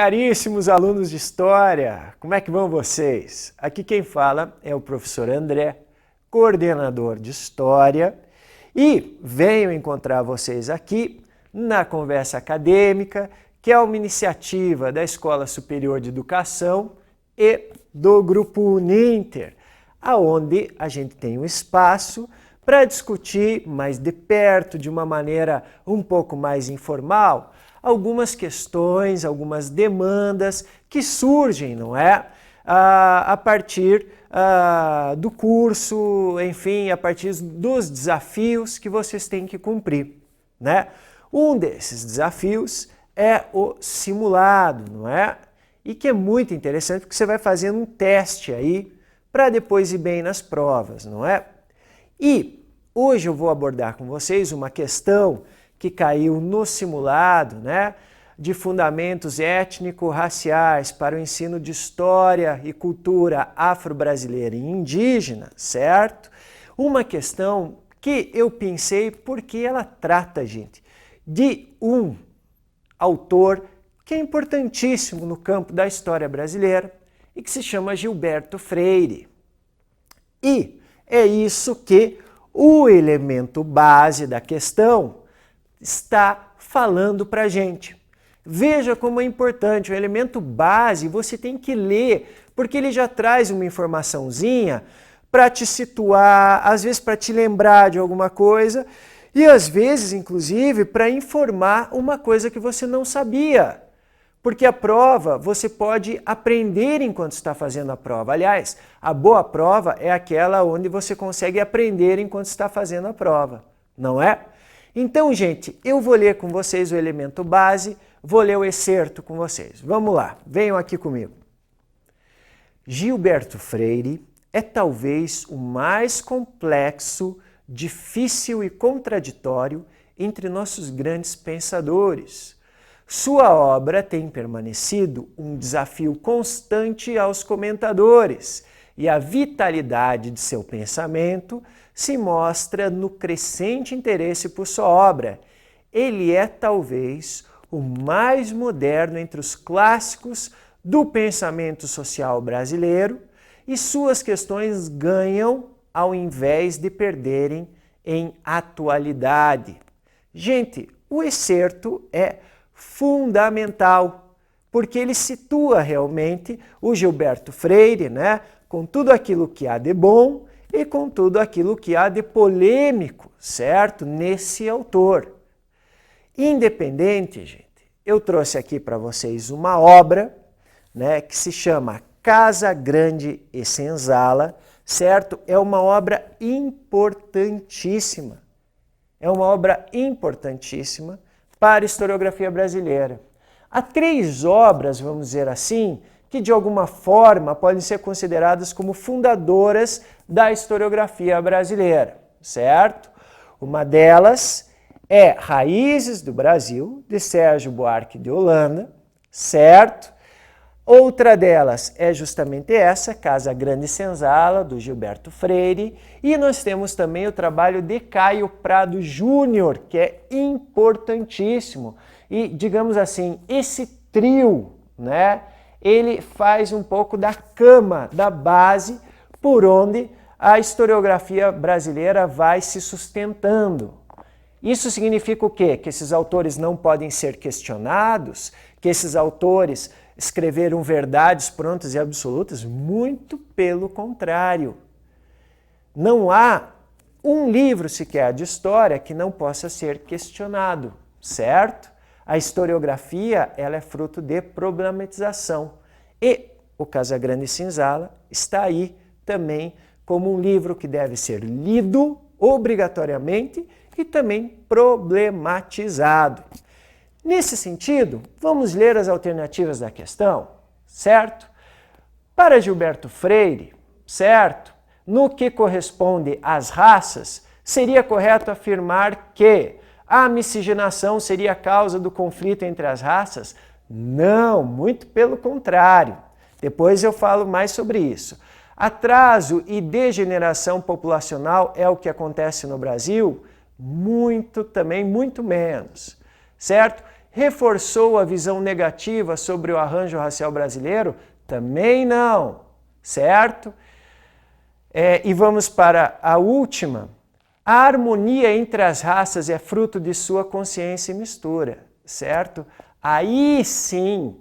Caríssimos alunos de História, como é que vão vocês? Aqui quem fala é o professor André, coordenador de História, e venho encontrar vocês aqui na Conversa Acadêmica, que é uma iniciativa da Escola Superior de Educação e do Grupo Uninter, aonde a gente tem um espaço para discutir mais de perto, de uma maneira um pouco mais informal, algumas questões, algumas demandas que surgem, não é? A partir do curso, enfim, a partir dos desafios que vocês têm que cumprir, né? Um desses desafios é o simulado, não é? E que é muito interessante porque você vai fazendo um teste aí para depois ir bem nas provas, não é? E hoje eu vou abordar com vocês uma questão que caiu no simulado, né, de fundamentos étnico-raciais para o ensino de história e cultura afro-brasileira e indígena, certo? Uma questão que eu pensei porque ela trata, gente, de um autor que é importantíssimo no campo da história brasileira e que se chama Gilberto Freire. E é isso que o elemento base da questão está falando para a gente. Veja como é importante, o elemento base você tem que ler, porque ele já traz uma informaçãozinha para te situar, às vezes para te lembrar de alguma coisa e às vezes, inclusive, para informar uma coisa que você não sabia. Porque a prova você pode aprender enquanto está fazendo a prova. Aliás, a boa prova é aquela onde você consegue aprender enquanto está fazendo a prova, não é? Então, gente, eu vou ler com vocês o elemento base, vou ler o excerto com vocês. Vamos lá, venham aqui comigo. Gilberto Freire é talvez o mais complexo, difícil e contraditório entre nossos grandes pensadores. Sua obra tem permanecido um desafio constante aos comentadores e a vitalidade de seu pensamento se mostra no crescente interesse por sua obra. Ele é talvez o mais moderno entre os clássicos do pensamento social brasileiro e suas questões ganham ao invés de perderem em atualidade. Gente, o excerto é fundamental, porque ele situa realmente o Gilberto Freire, né, com tudo aquilo que há de bom e com tudo aquilo que há de polêmico, certo? Nesse autor. Independente, gente, eu trouxe aqui para vocês uma obra, né, que se chama Casa Grande e Senzala, certo? É uma obra importantíssima. É uma obra importantíssima para a historiografia brasileira. Há três obras, vamos dizer assim, que de alguma forma podem ser consideradas como fundadoras da historiografia brasileira, certo? Uma delas é Raízes do Brasil, de Sérgio Buarque de Holanda, certo? Outra delas é justamente essa, Casa Grande e Senzala, do Gilberto Freire, e nós temos também o trabalho de Caio Prado Júnior, que é importantíssimo. E, digamos assim, esse trio, né, ele faz um pouco da cama, da base, por onde a historiografia brasileira vai se sustentando. Isso significa o quê? Que esses autores não podem ser questionados, que esses autores escreveram verdades prontas e absolutas? Muito pelo contrário. Não há um livro sequer de história que não possa ser questionado, certo? A historiografia, ela é fruto de problematização. E o Casa Grande e Senzala está aí também como um livro que deve ser lido obrigatoriamente e também problematizado. Nesse sentido, vamos ler as alternativas da questão, certo? Para Gilberto Freire, certo? No que corresponde às raças, seria correto afirmar que a miscigenação seria a causa do conflito entre as raças? Não, muito pelo contrário. Depois eu falo mais sobre isso. Atraso e degeneração populacional é o que acontece no Brasil? Muito menos, certo? reforçou a visão negativa sobre o arranjo racial brasileiro? Também não, certo? E vamos para a última. A harmonia entre as raças é fruto de sua consciência e mistura, certo? Aí sim,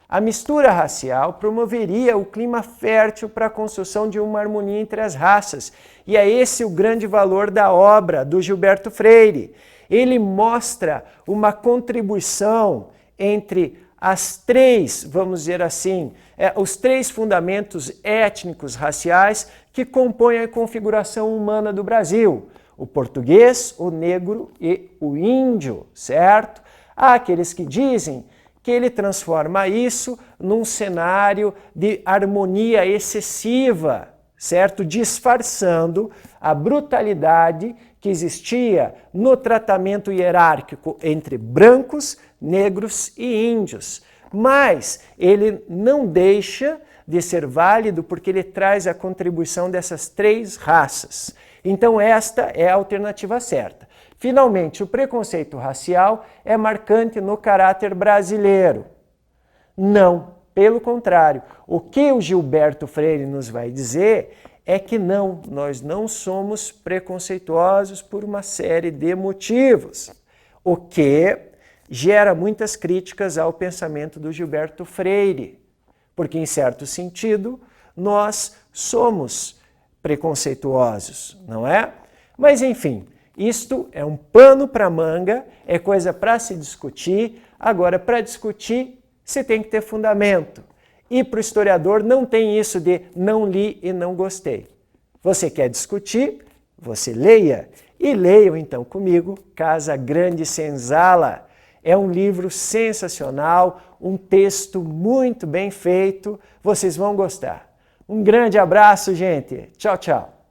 a mistura racial promoveria o clima fértil para a construção de uma harmonia entre as raças. E é esse o grande valor da obra do Gilberto Freire. Ele mostra uma contribuição entre as três, vamos dizer assim, os três fundamentos étnicos raciais que compõem a configuração humana do Brasil: o português, o negro e o índio, certo? Há aqueles que dizem que ele transforma isso num cenário de harmonia excessiva, certo? Disfarçando a brutalidade que existia no tratamento hierárquico entre brancos, negros e índios. Mas ele não deixa de ser válido porque ele traz a contribuição dessas três raças. Então esta é a alternativa certa. Finalmente, o preconceito racial é marcante no caráter brasileiro. Não, pelo contrário. O que o Gilberto Freire nos vai dizer é que não, nós não somos preconceituosos por uma série de motivos, o que gera muitas críticas ao pensamento do Gilberto Freire, porque, em certo sentido, nós somos preconceituosos, não é? Mas, enfim, isto é um pano para manga, é coisa para se discutir. Agora, para discutir, você tem que ter fundamento. E para o historiador não tem isso de não li e não gostei. Você quer discutir? Você leia. E leiam então comigo Casa Grande Senzala. É um livro sensacional, um texto muito bem feito. Vocês vão gostar. Um grande abraço, gente. Tchau, tchau.